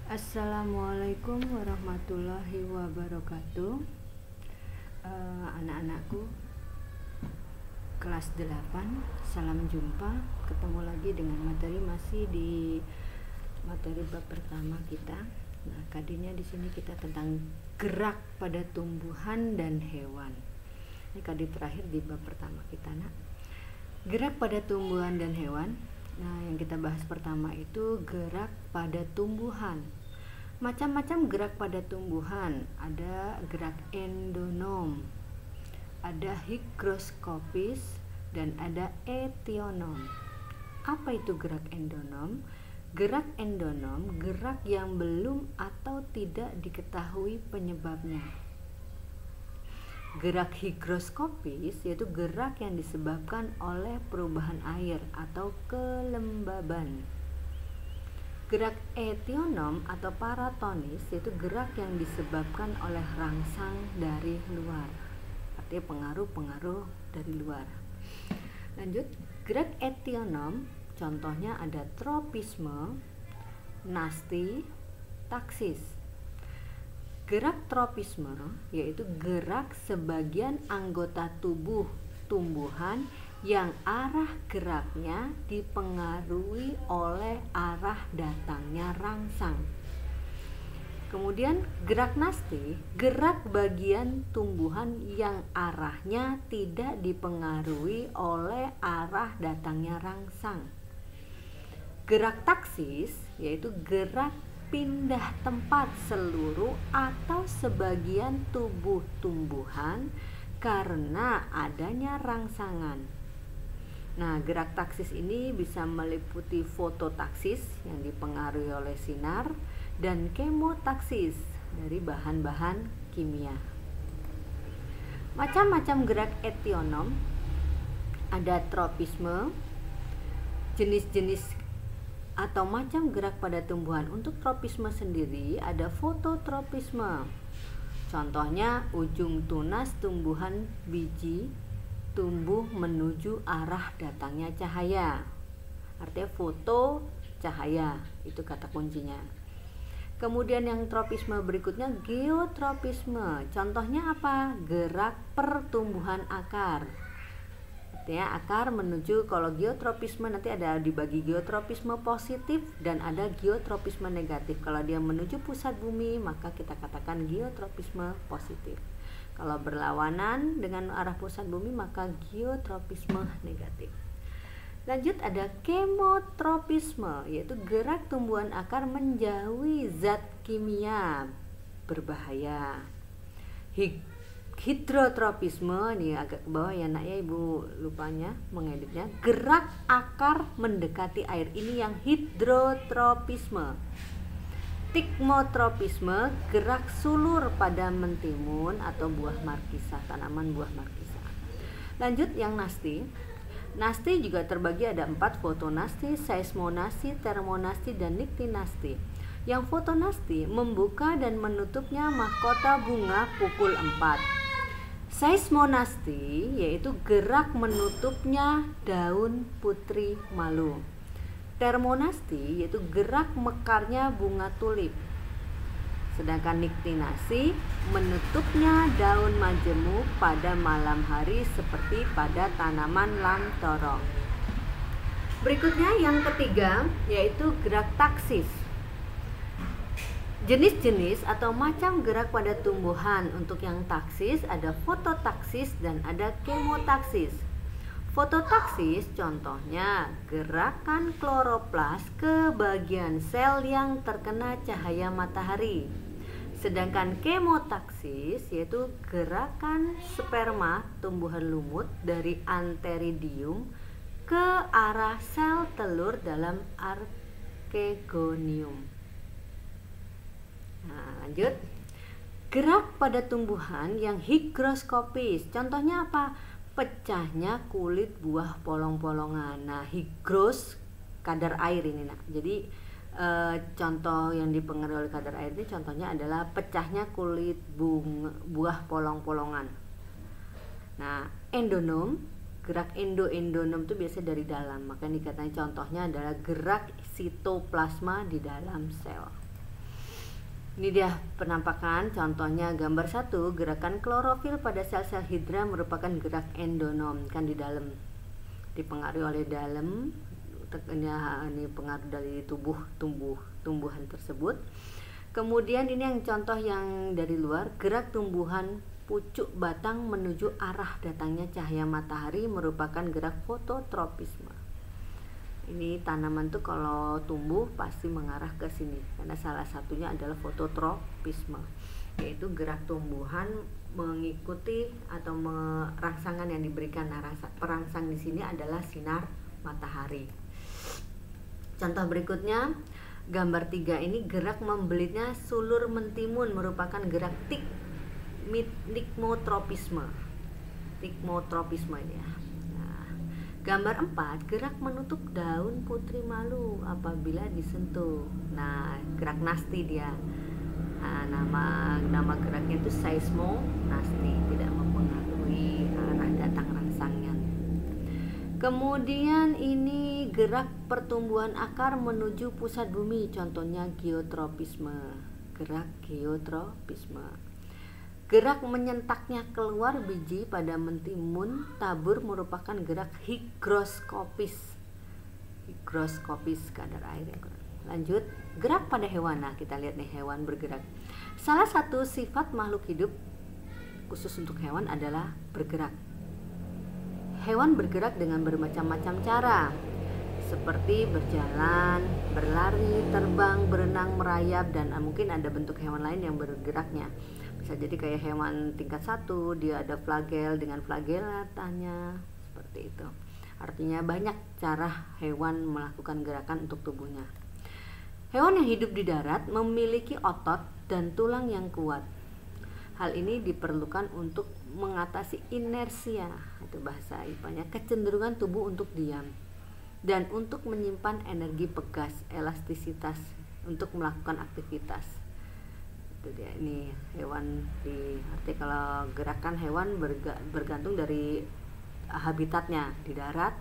Assalamualaikum warahmatullahi wabarakatuh. Anak-anakku kelas 8, salam jumpa. Ketemu lagi dengan materi, masih di materi bab pertama kita. Nah, kadinya di sini kita tentang gerak pada tumbuhan dan hewan. Ini kadi terakhir di bab pertama kita, Nak. Gerak pada tumbuhan dan hewan. Nah, yang kita bahas pertama itu gerak pada tumbuhan. Macam-macam gerak pada tumbuhan, ada gerak endonom, ada higroskopis, dan ada etionom. Apa itu gerak endonom? Gerak endonom, gerak yang belum atau tidak diketahui penyebabnya. Gerak higroskopis yaitu gerak yang disebabkan oleh perubahan air atau kelembaban. Gerak etionom atau paratonis yaitu gerak yang disebabkan oleh rangsang dari luar, artinya pengaruh-pengaruh dari luar. Lanjut, gerak etionom contohnya ada tropisme, nasti, taksis. Gerak tropisme yaitu gerak sebagian anggota tubuh tumbuhan yang arah geraknya dipengaruhi oleh arah datangnya rangsang. Kemudian gerak nasti, gerak bagian tumbuhan yang arahnya tidak dipengaruhi oleh arah datangnya rangsang. Gerak taksis yaitu gerak pindah tempat seluruh atau sebagian tubuh tumbuhan karena adanya rangsangan. Nah, gerak taksis ini bisa meliputi fototaksis yang dipengaruhi oleh sinar dan kemotaksis dari bahan-bahan kimia. Macam-macam gerak etionom, ada tropisme, jenis-jenis atau macam gerak pada tumbuhan. Untuk tropisme sendiri ada fototropisme. Contohnya ujung tunas tumbuhan biji tumbuh menuju arah datangnya cahaya. Artinya foto cahaya, itu kata kuncinya. Kemudian yang tropisme berikutnya geotropisme. Contohnya apa? Gerak pertumbuhan akar. Artinya akar menuju, kalau geotropisme nanti ada dibagi geotropisme positif dan ada geotropisme negatif. Kalau dia menuju pusat bumi maka kita katakan geotropisme positif. Kalau berlawanan dengan arah pusat bumi maka geotropisme negatif. Lanjut, ada kemotropisme yaitu gerak tumbuhan akar menjauhi zat kimia berbahaya. Hidrotropisme, ini agak ke bawah ya Nak ya, Ibu lupanya mengeditnya. Gerak akar mendekati air, ini yang hidrotropisme. Stigmotropisme, gerak sulur pada mentimun atau buah markisa, tanaman buah markisa. Lanjut yang nasti. Nasti juga terbagi ada 4, fotonasti, seismonasti, termonasti, dan niktinasti. Yang fotonasti membuka dan menutupnya mahkota bunga pukul 4. Seismonasti yaitu gerak menutupnya daun putri malu. Termonasti yaitu gerak mekarnya bunga tulip. Sedangkan niktinasi menutupnya daun majemuk pada malam hari seperti pada tanaman lamtorong. Berikutnya yang ketiga yaitu gerak taksis. Jenis-jenis atau macam gerak pada tumbuhan. Untuk yang taksis ada fototaksis dan ada kemotaksis. Fototaksis contohnya gerakan kloroplas ke bagian sel yang terkena cahaya matahari. Sedangkan kemotaksis yaitu gerakan sperma tumbuhan lumut dari antheridium ke arah sel telur dalam archegonium. Nah, lanjut. Gerak pada tumbuhan yang higroskopis. Contohnya apa? Pecahnya kulit buah polong-polongan. Nah, higros kadar air ini Nak. Jadi contoh yang dipengaruhi oleh kadar air ini contohnya adalah pecahnya kulit buah polong-polongan. Nah, endonom, gerak endonom itu biasanya dari dalam, maka dikatakan contohnya adalah gerak sitoplasma di dalam sel. Ini dia penampakan contohnya gambar 1, gerakan klorofil pada sel-sel hidra merupakan gerak endonom, kan di dalam, dipengaruhi oleh dalam, ini pengaruh dari tumbuhan tersebut. Kemudian ini yang contoh yang dari luar, gerak tumbuhan pucuk batang menuju arah datangnya cahaya matahari merupakan gerak fototropisme. Ini tanaman tuh kalau tumbuh pasti mengarah ke sini karena salah satunya adalah fototropisme, yaitu gerak tumbuhan mengikuti atau rangsangan yang diberikan. Nah, perangsang di sini adalah sinar matahari. Contoh berikutnya, gambar 3 ini gerak membelitnya sulur mentimun merupakan gerak tikmotropisme. Tikmotropisme ini ya. Gambar 4, gerak menutup daun putri malu apabila disentuh. Nah, gerak nasti dia. Nah, nama geraknya itu seismonasti, tidak mempengaruhi arah datang rangsangnya. Kemudian ini gerak pertumbuhan akar menuju pusat bumi, contohnya geotropisme. Gerak geotropisme. Gerak menyentaknya keluar biji pada mentimun tabur merupakan gerak higroskopis. Higroskopis, kadar air yang kurang. Lanjut, gerak pada hewan. Nah, kita lihat nih hewan bergerak. Salah satu sifat makhluk hidup khusus untuk hewan adalah bergerak. Hewan bergerak dengan bermacam-macam cara, seperti berjalan, berlari, terbang, berenang, merayap, dan mungkin ada bentuk hewan lain yang bergeraknya. Bisa jadi kayak hewan tingkat 1, dia ada flagel dengan flagelatanya, seperti itu. Artinya banyak cara hewan melakukan gerakan untuk tubuhnya. Hewan yang hidup di darat memiliki otot dan tulang yang kuat. Hal ini diperlukan untuk mengatasi inersia, itu bahasa IPA-nya, kecenderungan tubuh untuk diam, dan untuk menyimpan energi pegas, elastisitas untuk melakukan aktivitas. Dia ini hewan arti kalau gerakan hewan bergantung dari habitatnya, di darat,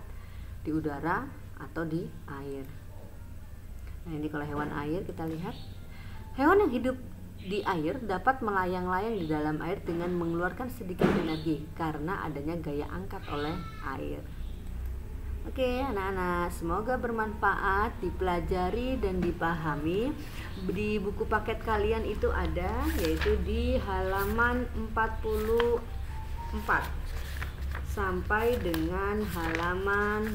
di udara, atau di air. Nah, ini kalau hewan air kita lihat, hewan yang hidup di air dapat melayang-layang di dalam air dengan mengeluarkan sedikit energi karena adanya gaya angkat oleh air. Oke, anak-anak, semoga bermanfaat, dipelajari dan dipahami. Di buku paket kalian itu ada, yaitu di halaman 44 sampai dengan halaman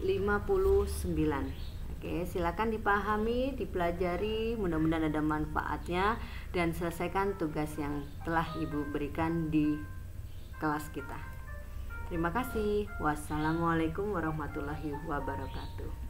59. Oke, silakan dipahami, dipelajari, mudah-mudahan ada manfaatnya, dan selesaikan tugas yang telah Ibu berikan di kelas kita. Terima kasih. Wassalamualaikum warahmatullahi wabarakatuh.